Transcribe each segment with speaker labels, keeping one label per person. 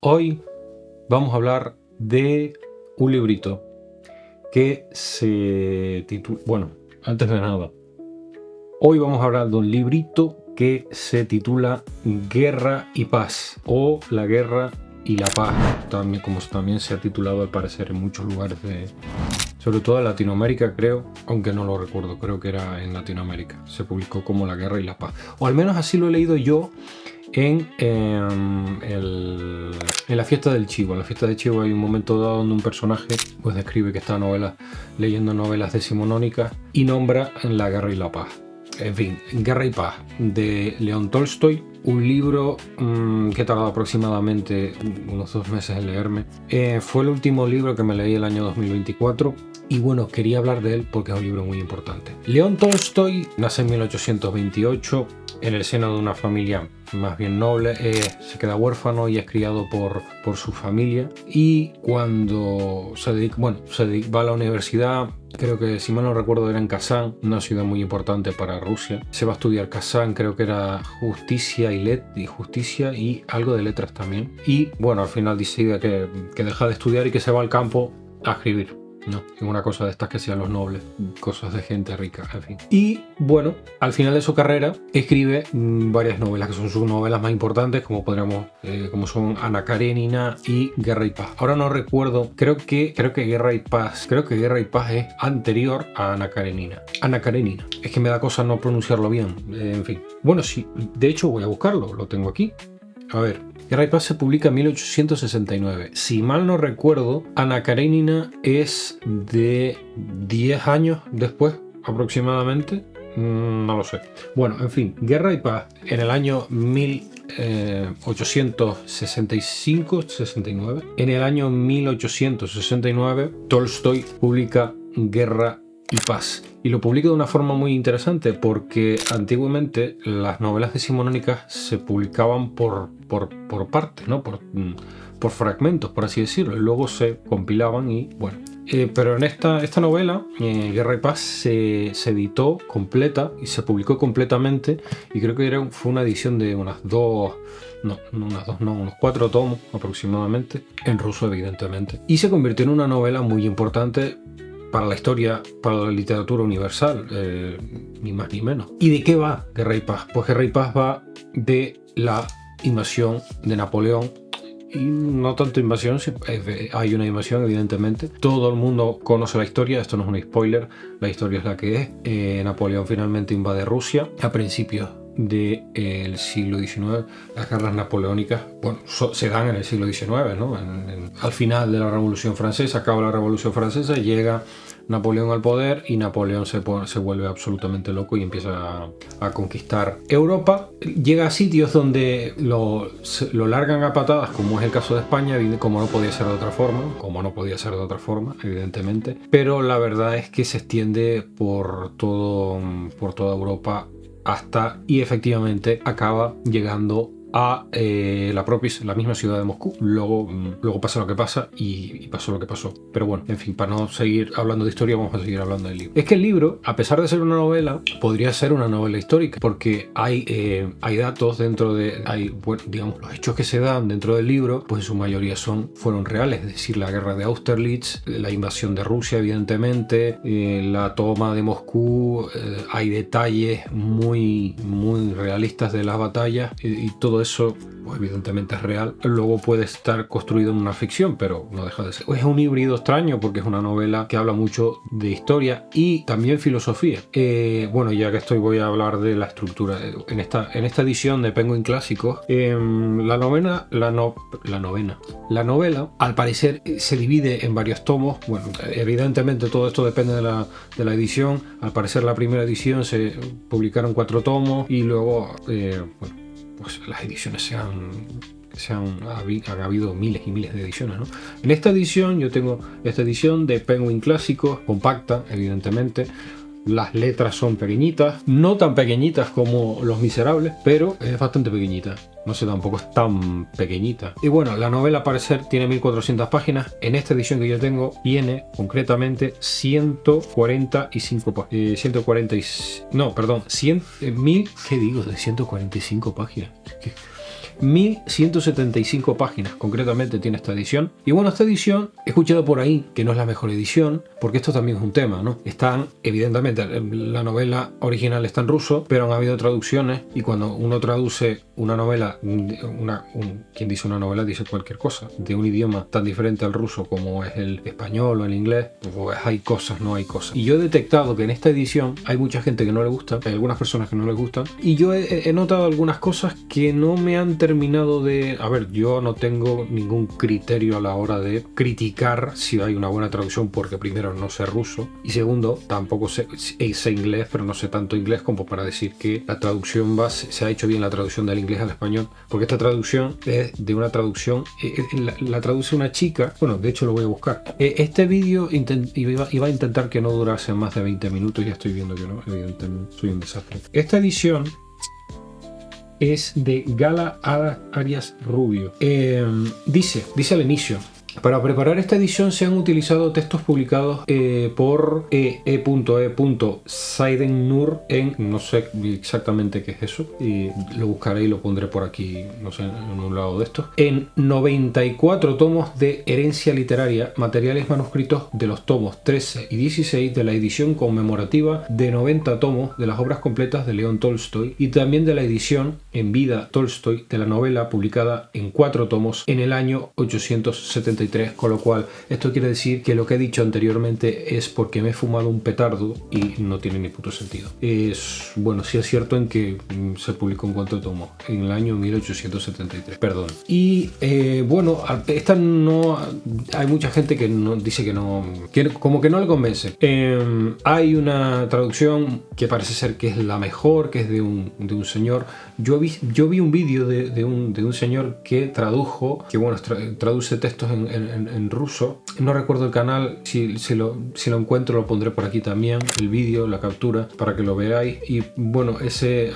Speaker 1: Hoy vamos a hablar de un librito que se titula... Bueno, antes de nada, hoy vamos a hablar de un librito que se titula Guerra y Paz, o La Guerra y la Paz, también, como también se ha titulado al parecer en muchos lugares sobre todo en Latinoamérica, creo, aunque no lo recuerdo, creo que era en Latinoamérica. Se publicó como La Guerra y la Paz, o al menos así lo he leído yo en la fiesta del Chivo. En la fiesta del Chivo hay un momento dado donde un personaje pues describe que está leyendo novelas decimonónicas y nombra La Guerra y la Paz. En fin, Guerra y Paz, de León Tolstoy, un libro que he tardado aproximadamente unos 2 meses en leerme. Fue el último libro que me leí el año 2024 y bueno, quería hablar de él porque es un libro muy importante. León Tolstoy nace en 1828 en el seno de una familia más bien noble. Se queda huérfano y es criado por su familia, y cuando va a la universidad, creo que si mal no recuerdo era en Kazán, una ciudad muy importante para Rusia. Se va a estudiar Kazán, creo que era justicia y algo de letras también. Y bueno, al final decide que deja de estudiar y que se va al campo a escribir. No, es una cosa de estas que sean los nobles, cosas de gente rica, en fin. Y bueno, al final de su carrera escribe varias novelas, que son sus novelas más importantes, como son Ana Karenina y Guerra y Paz. Ahora no recuerdo, creo que Guerra y Paz es anterior a Ana Karenina. Ana Karenina. Es que me da cosa no pronunciarlo bien, en fin. Bueno, sí, de hecho voy a buscarlo, lo tengo aquí. A ver, Guerra y Paz se publica en 1869. Si mal no recuerdo, Ana Karenina es de 10 años después, aproximadamente. No lo sé. Bueno, en fin, Guerra y Paz en el año 1865-69. En el año 1869, Tolstoy publica Guerra y Paz. Y lo publica de una forma muy interesante, porque antiguamente las novelas decimonónicas se publicaban por partes, ¿no? Por fragmentos, por así decirlo, y luego se compilaban y bueno. Pero en esta novela, Guerra y Paz, se editó completa y se publicó completamente, y creo que fue una edición de unos 4 tomos aproximadamente, en ruso evidentemente, y se convirtió en una novela muy importante para la historia, para la literatura universal, ni más ni menos. ¿Y de qué va Guerra y Paz? Pues Guerra y Paz va de la invasión de Napoleón. Y no tanto invasión, hay una invasión evidentemente. Todo el mundo conoce la historia, esto no es un spoiler, la historia es la que es. Napoleón finalmente invade Rusia a principios del siglo XIX. Las guerras napoleónicas, bueno, se dan en el siglo XIX, ¿no? Al final de la Revolución Francesa, acaba la Revolución Francesa, llega Napoleón al poder y Napoleón se vuelve absolutamente loco y empieza a conquistar Europa. Llega a sitios donde lo largan a patadas, como es el caso de España, como no podía ser de otra forma, evidentemente. Pero la verdad es que se extiende por toda Europa y efectivamente acaba llegando a la misma ciudad de Moscú. Luego pasa lo que pasa y pasó lo que pasó. Pero bueno, en fin, para no seguir hablando de historia, vamos a seguir hablando del libro. Es que el libro, a pesar de ser una novela, podría ser una novela histórica, porque hay datos digamos, los hechos que se dan dentro del libro, pues en su mayoría fueron reales. Es decir, la guerra de Austerlitz, la invasión de Rusia, evidentemente, la toma de Moscú, hay detalles muy, muy realistas de las batallas, y todo eso pues evidentemente es real. Luego puede estar construido en una ficción, pero no deja de ser. Es un híbrido extraño, porque es una novela que habla mucho de historia y también filosofía. Bueno, ya que voy a hablar de la estructura. En esta edición de Penguin Clásicos, la novela, al parecer, se divide en varios tomos. Bueno, evidentemente todo esto depende de la edición. Al parecer, la primera edición se publicaron 4 tomos y luego, pues las ediciones ha habido miles y miles de ediciones, ¿no? En esta edición yo tengo esta edición de Penguin Clásicos, compacta, evidentemente. Las letras son pequeñitas, no tan pequeñitas como Los Miserables, pero es bastante pequeñita. No sé, tampoco es tan pequeñita. Y bueno, la novela, al parecer, tiene 1400 páginas. En esta edición que yo tengo, tiene concretamente 145 páginas. 145 páginas. 1175 páginas concretamente tiene esta edición. Y bueno, esta edición he escuchado por ahí que no es la mejor edición, porque esto también es un tema, ¿no? Están, evidentemente, la novela original está en ruso, pero han habido traducciones, y cuando uno traduce una novela, quien dice una novela dice cualquier cosa, de un idioma tan diferente al ruso como es el español o el inglés, pues hay cosas, no hay cosas. Y yo he detectado que en esta edición hay mucha gente que no le gusta, hay algunas personas que no les gustan, y yo he notado algunas cosas que no me han terminado de... A ver, yo no tengo ningún criterio a la hora de criticar si hay una buena traducción, porque primero no sé ruso, y segundo, tampoco sé inglés, pero no sé tanto inglés como para decir que la traducción se ha hecho bien la traducción del inglés al español, porque esta traducción es de una traducción, la traduce una chica. Bueno, de hecho lo voy a buscar. Este vídeo iba a intentar que no durase más de 20 minutos, ya estoy viendo que no, evidentemente soy un desastre. Esta edición es de Gala Arias Rubio. Dice al inicio: para preparar esta edición se han utilizado textos publicados por E.E. Seidenur en... no sé exactamente qué es eso, y lo buscaré y lo pondré por aquí, no sé, en un lado de estos. En 94 tomos de herencia literaria, materiales manuscritos de los tomos 13 y 16 de la edición conmemorativa de 90 tomos de las obras completas de León Tolstoy, y también de la edición en vida Tolstoy de la novela publicada en 4 tomos en el año 873. Con lo cual, esto quiere decir que lo que he dicho anteriormente es porque me he fumado un petardo y no tiene ni puto sentido. Bueno, sí es cierto en que se publicó en 4 tomos en el año 1873, perdón. Y bueno, esta no... hay mucha gente que no, dice que no, como que no le convence. Hay una traducción que parece ser que es la mejor, que es de un señor. Yo vi un vídeo de un señor que tradujo, que bueno, traduce textos en ruso. No recuerdo el canal, si lo encuentro lo pondré por aquí también, el vídeo, la captura, para que lo veáis. Y bueno,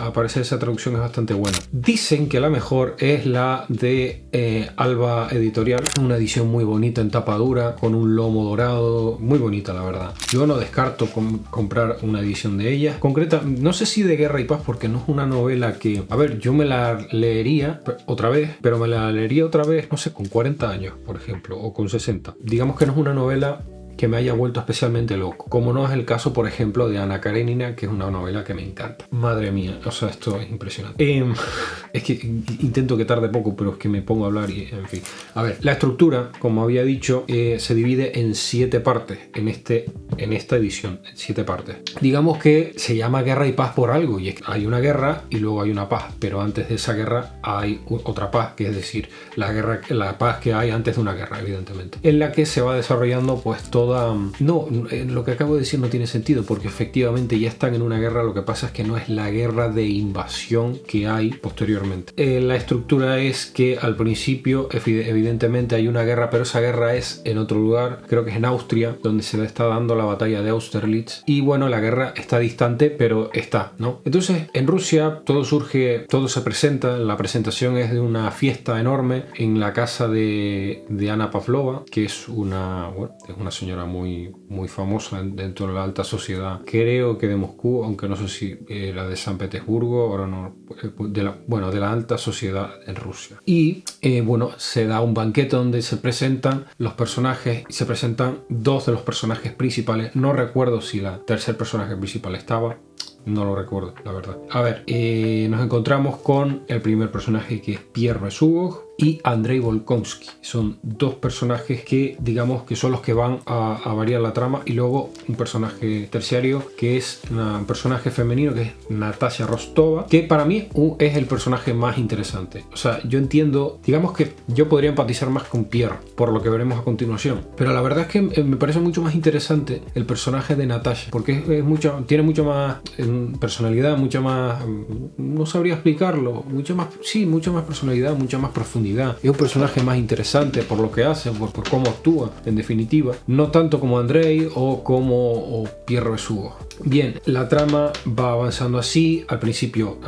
Speaker 1: aparece esa traducción, es bastante buena. Dicen que la mejor es la de Alba Editorial, una edición muy bonita en tapa dura, con un lomo dorado, muy bonita la verdad. Yo no descarto comprar una edición de ella. Concreta, no sé si de Guerra y Paz, porque no es una novela que... A ver, yo me la leería otra vez, pero me la leería otra vez, no sé, con 40 años, por ejemplo, o con 60. Digamos que no es una novela que me haya vuelto especialmente loco, como no es el caso, por ejemplo, de Ana Karenina, que es una novela que me encanta. Madre mía, o sea, esto es impresionante. Es que intento que tarde poco, pero es que me pongo a hablar y, en fin. A ver, la estructura, como había dicho, se divide en 7 partes en esta edición, 7 partes. Digamos que se llama Guerra y Paz por algo, y es que hay una guerra y luego hay una paz, pero antes de esa guerra hay otra paz, que es decir, la paz que hay antes de una guerra, evidentemente, en la que se va desarrollando pues todo. No, lo que acabo de decir no tiene sentido, porque efectivamente ya están en una guerra. Lo que pasa es que no es la guerra de invasión que hay posteriormente. La estructura es que al principio evidentemente hay una guerra, pero esa guerra es en otro lugar, creo que es en Austria, donde se está dando la batalla de Austerlitz, y bueno, la guerra está distante, pero está, ¿no? Entonces en Rusia todo se presenta. La presentación es de una fiesta enorme en la casa de Ana Pavlova, que es una señora muy, muy famosa dentro de la alta sociedad, creo que de Moscú, aunque no sé si era de San Petersburgo, ahora no, de la alta sociedad en Rusia. Y bueno, se da un banquete donde se presentan los personajes, y se presentan 2 de los personajes principales. No recuerdo si la tercer personaje principal estaba, no lo recuerdo, la verdad. A ver, nos encontramos con el primer personaje, que es Pierre Besugov, y Andrei Volkonsky. Son 2 personajes que digamos que son los que van a variar la trama, y luego un personaje terciario que es un personaje femenino, que es Natasha Rostova, que para mí es el personaje más interesante. O sea, yo entiendo, digamos que yo podría empatizar más con Pierre, por lo que veremos a continuación, pero la verdad es que me parece mucho más interesante el personaje de Natasha, porque tiene mucho más personalidad, mucha más, no sabría explicarlo, mucha más personalidad, mucha más profundidad. Es un personaje más interesante por lo que hace, por cómo actúa, en definitiva, no tanto como Andrei o como Pierre Besugov. Bien, la trama va avanzando así. Al principio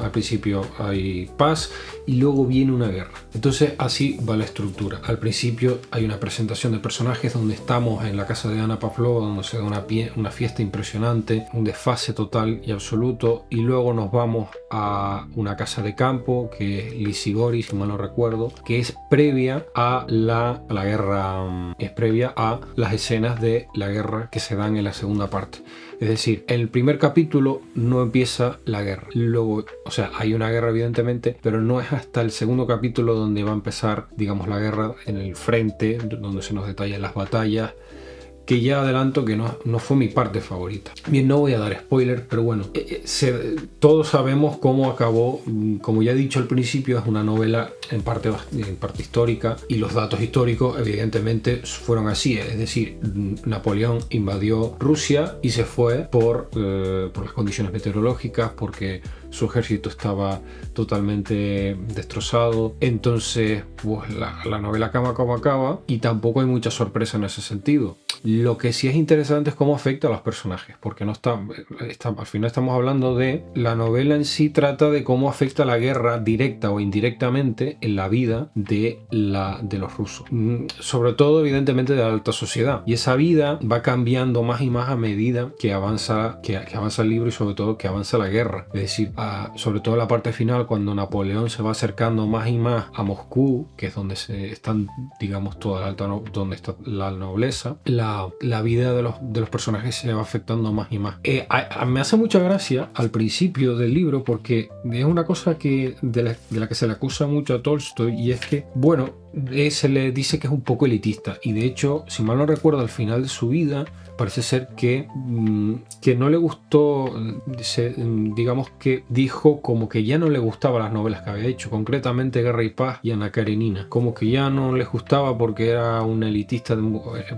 Speaker 1: hay paz, y luego viene una guerra. Entonces así va la estructura. Al principio hay una presentación de personajes donde estamos en la casa de Anna Pavlova, donde se da una fiesta impresionante, un desfase total y absoluto, y luego nos vamos a una casa de campo que es Lisigori, si mal no recuerdo, que es previa a la guerra, es previa a las escenas de la guerra que se dan en la segunda parte. Es decir, en el primer capítulo no empieza la guerra. Luego, o sea, hay una guerra evidentemente, pero no es hasta el segundo capítulo donde va a empezar, digamos, la guerra en el frente, donde se nos detallan las batallas, que ya adelanto que no fue mi parte favorita. Bien, no voy a dar spoiler, pero bueno, todos sabemos cómo acabó. Como ya he dicho al principio, es una novela en parte histórica, y los datos históricos evidentemente fueron así. Es decir, Napoleón invadió Rusia y se fue por las condiciones meteorológicas, porque su ejército estaba totalmente destrozado. Entonces, pues la novela acaba como acaba, y tampoco hay mucha sorpresa en ese sentido. Lo que sí es interesante es cómo afecta a los personajes, porque al final estamos hablando de la novela en sí, trata de cómo afecta la guerra directa o indirectamente en la vida de los rusos, sobre todo evidentemente de la alta sociedad, y esa vida va cambiando más y más a medida que avanza el libro, y sobre todo que avanza la guerra. Es decir, sobre todo la parte final, cuando Napoleón se va acercando más y más a Moscú, que es donde están, digamos, donde está la nobleza, la vida de los personajes se va afectando más y más. Me hace mucha gracia al principio del libro, porque es una cosa de la que se le acusa mucho a Tolstoy, y es que, bueno, se le dice que es un poco elitista, y de hecho, si mal no recuerdo, al final de su vida parece ser que no le gustó, digamos que dijo como que ya no le gustaban las novelas que había hecho, concretamente Guerra y Paz y Ana Karenina, como que ya no les gustaba porque era un elitista.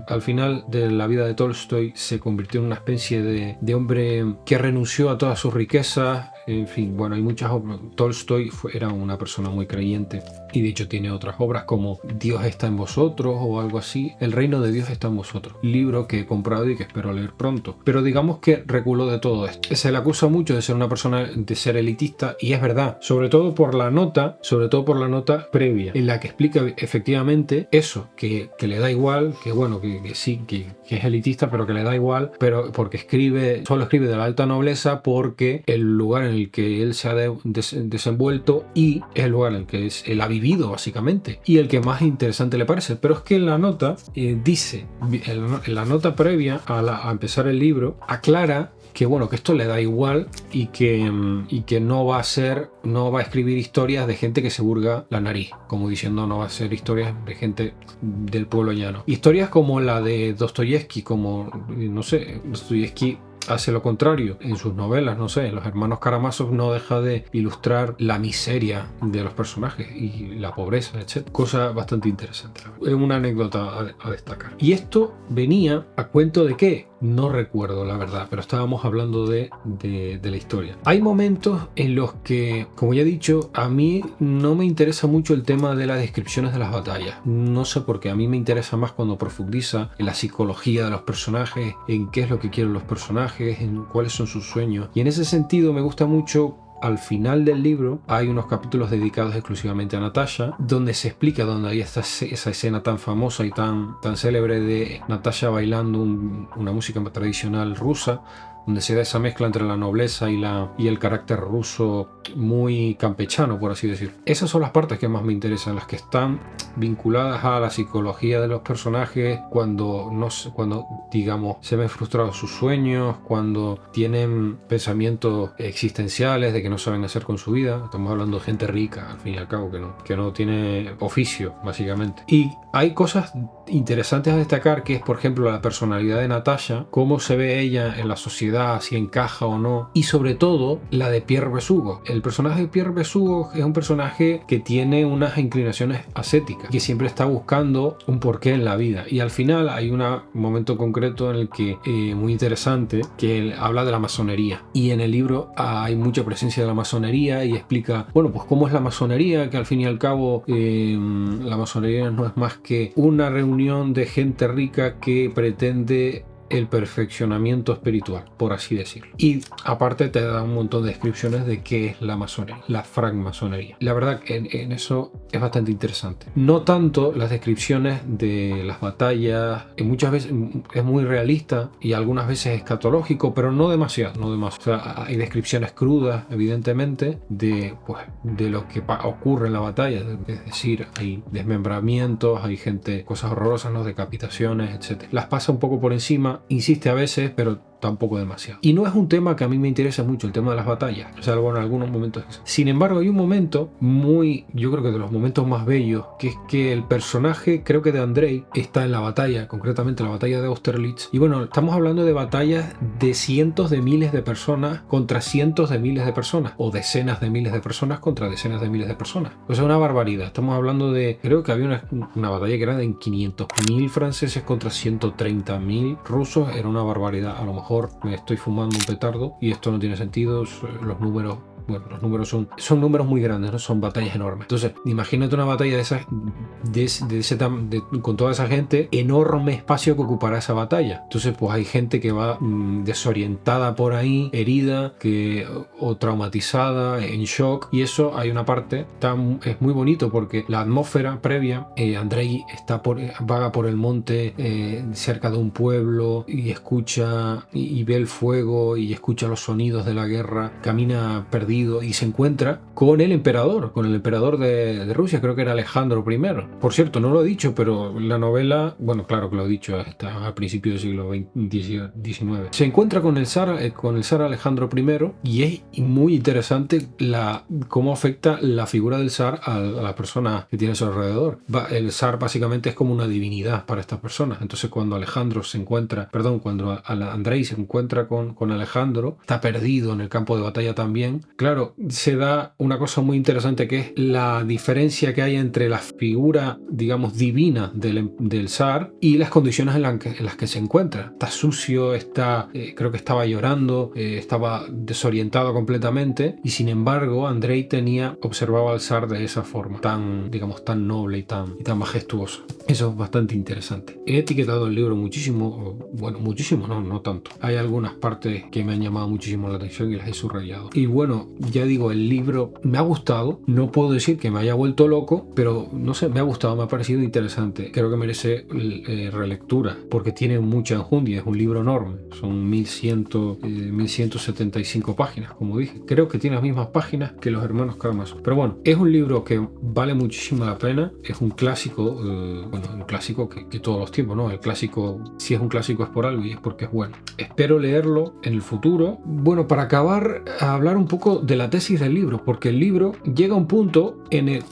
Speaker 1: Al final de la vida de Tolstoy se convirtió en una especie de hombre que renunció a todas sus riquezas. En fin, bueno, hay muchas obras. Tolstoy era una persona muy creyente, y de hecho tiene otras obras como Dios está en vosotros o algo así. El reino de Dios está en vosotros, libro que he comprado y que espero leer pronto. Pero digamos que reculó de todo esto. Se le acusa mucho de ser una persona, de ser elitista, y es verdad, sobre todo por la nota previa, en la que explica efectivamente eso, que le da igual, que bueno, que sí, que es elitista, pero que le da igual, pero porque solo escribe de la alta nobleza, porque el lugar en el que él se ha desenvuelto, y es el lugar en el que él ha vivido básicamente, y el que más interesante le parece. Pero es que en la nota dice, en la nota previa a empezar el libro, aclara que bueno, que esto le da igual, y que no va a escribir historias de gente que se hurga la nariz, como diciendo, no va a ser historias de gente del pueblo llano. Historias como la de Dostoyevsky, como, no sé, Dostoyevsky hace lo contrario en sus novelas, no sé, Los hermanos Karamazov no deja de ilustrar la miseria de los personajes y la pobreza, etc. Cosa bastante interesante. Es una anécdota a destacar. Y esto venía a cuento de qué, no recuerdo la verdad, pero estábamos hablando de la historia. Hay momentos en los que, como ya he dicho, a mí no me interesa mucho el tema de las descripciones de las batallas. No sé por qué, a mí me interesa más cuando profundiza en la psicología de los personajes, en qué es lo que quieren los personajes, en cuáles son sus sueños. Y en ese sentido me gusta mucho. Al final del libro hay unos capítulos dedicados exclusivamente a Natasha, donde se explica, donde hay esa escena tan famosa y tan célebre de Natasha bailando una música tradicional rusa, donde se da esa mezcla entre la nobleza y el carácter ruso muy campechano, por así decir. Esas son las partes que más me interesan, las que están vinculadas a la psicología de los personajes, cuando digamos, se ven frustrados sus sueños, cuando tienen pensamientos existenciales de que no saben qué hacer con su vida. Estamos hablando de gente rica, al fin y al cabo, que no tiene oficio, básicamente. Y hay cosas interesantes a destacar, que es, por ejemplo, la personalidad de Natasha, cómo se ve ella en la sociedad, si encaja o no, y sobre todo la de Pierre Besugo. El personaje de Pierre Besugo es un personaje que tiene unas inclinaciones ascéticas, que siempre está buscando un porqué en la vida, y al final hay un momento concreto en el que, muy interesante, que él habla de la masonería, y en el libro hay mucha presencia de la masonería, y explica, bueno, pues cómo es la masonería, que al fin y al cabo la masonería no es más que una reunión de gente rica que pretende el perfeccionamiento espiritual, por así decirlo. Y aparte te da un montón de descripciones de qué es la masonería, la francmasonería. La verdad que en eso es bastante interesante. No tanto las descripciones de las batallas, muchas veces es muy realista y algunas veces escatológico, pero no demasiado, no demasiado. O sea, hay descripciones crudas, evidentemente, de lo que ocurre en la batalla, es decir, hay desmembramientos, hay gente, cosas horrorosas, ¿no? Decapitaciones, etc. Las pasa un poco por encima, insiste a veces, pero tampoco demasiado. Y no es un tema que a mí me interesa mucho, el tema de las batallas, salvo en algunos momentos. Sin embargo, hay un momento yo creo que de los momentos más bellos, que es que el personaje, creo que de Andrei, está en la batalla, concretamente la batalla de Austerlitz. Y bueno, estamos hablando de batallas de cientos de miles de personas contra cientos de miles de personas, o decenas de miles de personas contra decenas de miles de personas. O sea, una barbaridad. Estamos hablando de, creo que había una batalla que era de 500.000 franceses contra 130.000 rusos. Era una barbaridad. A lo mejor me estoy fumando un petardo y esto no tiene sentido. Los números, bueno, los números son números muy grandes, ¿no? Son batallas enormes. Entonces, imagínate una batalla de esas, con toda esa gente, enorme espacio que ocupará esa batalla. Entonces, pues hay gente que va desorientada por ahí, herida, o traumatizada, en shock. Y eso, hay una parte, es muy bonito porque la atmósfera previa, Andrei vaga por el monte cerca de un pueblo y escucha y ve el fuego y escucha los sonidos de la guerra, camina perdido y se encuentra con el emperador de Rusia, creo que era Alejandro I. Por cierto, no lo he dicho, pero la novela, bueno, claro que lo he dicho, está al principio del siglo XIX. Se encuentra con el zar Alejandro I y es muy interesante cómo afecta la figura del zar a las personas que tiene a su alrededor. El zar básicamente es como una divinidad para estas personas. Entonces cuando cuando Andrei se encuentra con Alejandro, está perdido en el campo de batalla también. Claro, se da una cosa muy interesante que es la diferencia que hay entre la figura, digamos, divina del zar y las condiciones en las que se encuentra. Está sucio, creo que estaba llorando, estaba desorientado completamente, y sin embargo Andrei observaba al zar de esa forma, tan noble y tan majestuosa. Eso es bastante interesante. He etiquetado el libro muchísimo, no tanto. Hay algunas partes que me han llamado muchísimo la atención y las he subrayado. Y bueno, ya digo, el libro me ha gustado, no puedo decir que me haya vuelto loco, pero no sé, me ha gustado, me ha parecido interesante. Creo que merece relectura, porque tiene mucha enjundia, es un libro enorme, son 1175 páginas, como dije. Creo que tiene las mismas páginas que los hermanos Karamazov. Pero bueno, es un libro que vale muchísimo la pena, es un clásico, un clásico que todos los tiempos, ¿no? El clásico, si es un clásico es por algo y es porque es bueno. Espero leerlo en el futuro. Bueno, para acabar, a hablar un poco de la tesis del libro, porque el libro llega a un punto en el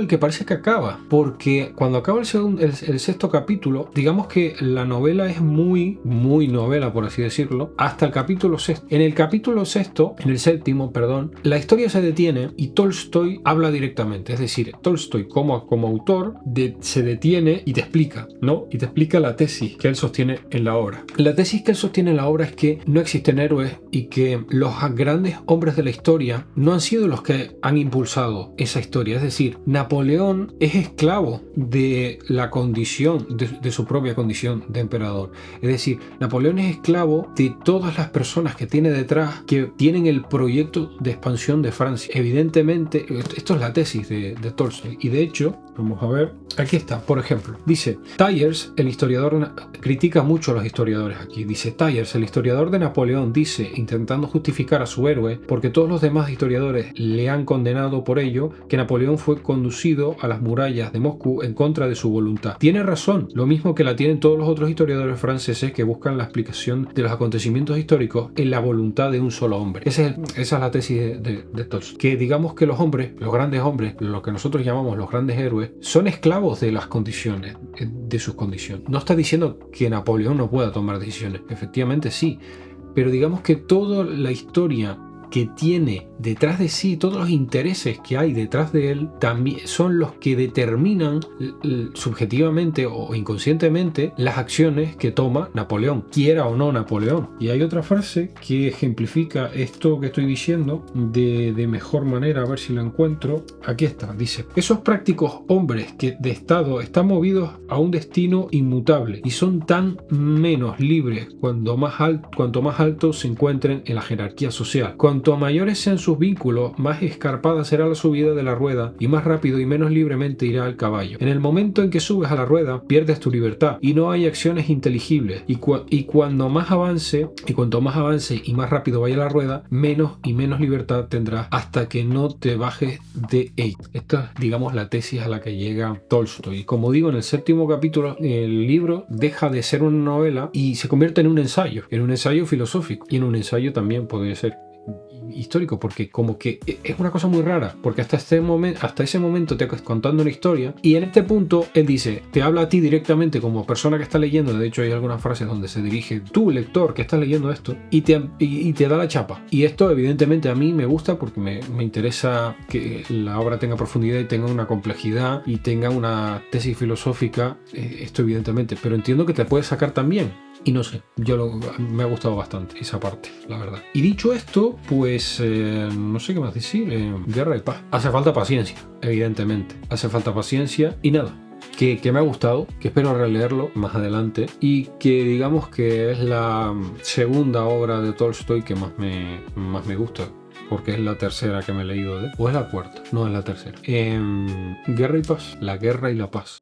Speaker 1: que parece que acaba, porque cuando acaba el sexto capítulo, digamos que la novela es muy novela, por así decirlo, hasta el capítulo sexto. En el séptimo, la historia se detiene y Tolstoy habla directamente, es decir, Tolstoy como autor se detiene y te explica, ¿no? Y te explica la tesis que él sostiene en la obra. La tesis que él sostiene en la obra es que no existen héroes y que los grandes hombres de la historia no han sido los que han impulsado esa historia. Es decir, Napoleón es esclavo de la condición, de su propia condición de emperador. Es decir, Napoleón es esclavo de todas las personas que tiene detrás, que tienen el proyecto de expansión de Francia. Evidentemente, esto es la tesis de Tolstoy. Y de hecho, vamos a ver, aquí está, por ejemplo, dice Tyers, el historiador, critica mucho a los historiadores aquí. Dice Tyers, el historiador de Napoleón, dice, intentando justificar a su héroe, porque todos los demás historiadores le han condenado por ello, que Napoleón fue conducido a las murallas de Moscú en contra de su voluntad. Tiene razón, lo mismo que la tienen todos los otros historiadores franceses que buscan la explicación de los acontecimientos históricos en la voluntad de un solo hombre. Esa es la tesis de Tolstoy. Que digamos que los grandes hombres, lo que nosotros llamamos los grandes héroes, son esclavos de las condiciones, de sus condiciones. No está diciendo que Napoleón no pueda tomar decisiones, efectivamente sí, pero digamos que toda la historia que tiene detrás de sí, todos los intereses que hay detrás de él, también son los que determinan subjetivamente o inconscientemente las acciones que toma Napoleón, quiera o no Napoleón. Y hay otra frase que ejemplifica esto que estoy diciendo de mejor manera, a ver si lo encuentro. Aquí está, dice: esos prácticos hombres que de estado están movidos a un destino inmutable y son tan menos libres cuanto más altos se encuentren en la jerarquía social. Cuanto mayores sean sus vínculos, más escarpada será la subida de la rueda y más rápido y menos libremente irá el caballo. En el momento en que subes a la rueda, pierdes tu libertad y no hay acciones inteligibles, y cuanto más avance y más rápido vaya la rueda, menos y menos libertad tendrás hasta que no te bajes de ella. Esta es, digamos, la tesis a la que llega Tolstoy. Como digo, en el 7º capítulo, el libro deja de ser una novela y se convierte en un ensayo filosófico, y en un ensayo también podría ser histórico, porque como que es una cosa muy rara, porque hasta ese momento te estás contando una historia, y en este punto él dice, te habla a ti directamente como persona que está leyendo. De hecho, hay algunas frases donde se dirige tú, lector, que estás leyendo esto, y te da la chapa. Y esto evidentemente a mí me gusta porque me interesa que la obra tenga profundidad y tenga una complejidad y tenga una tesis filosófica, esto evidentemente, pero entiendo que te puede sacar también. Y no sé, me ha gustado bastante esa parte, la verdad. Y dicho esto, pues no sé qué más decir. Guerra y paz. Hace falta paciencia, evidentemente. Hace falta paciencia y nada. Que me ha gustado, que espero releerlo más adelante, y que digamos que es la segunda obra de Tolstoy que más me gusta, porque es la tercera que me he leído de él. ¿O es la cuarta? No, es la tercera. Guerra y paz. La guerra y la paz.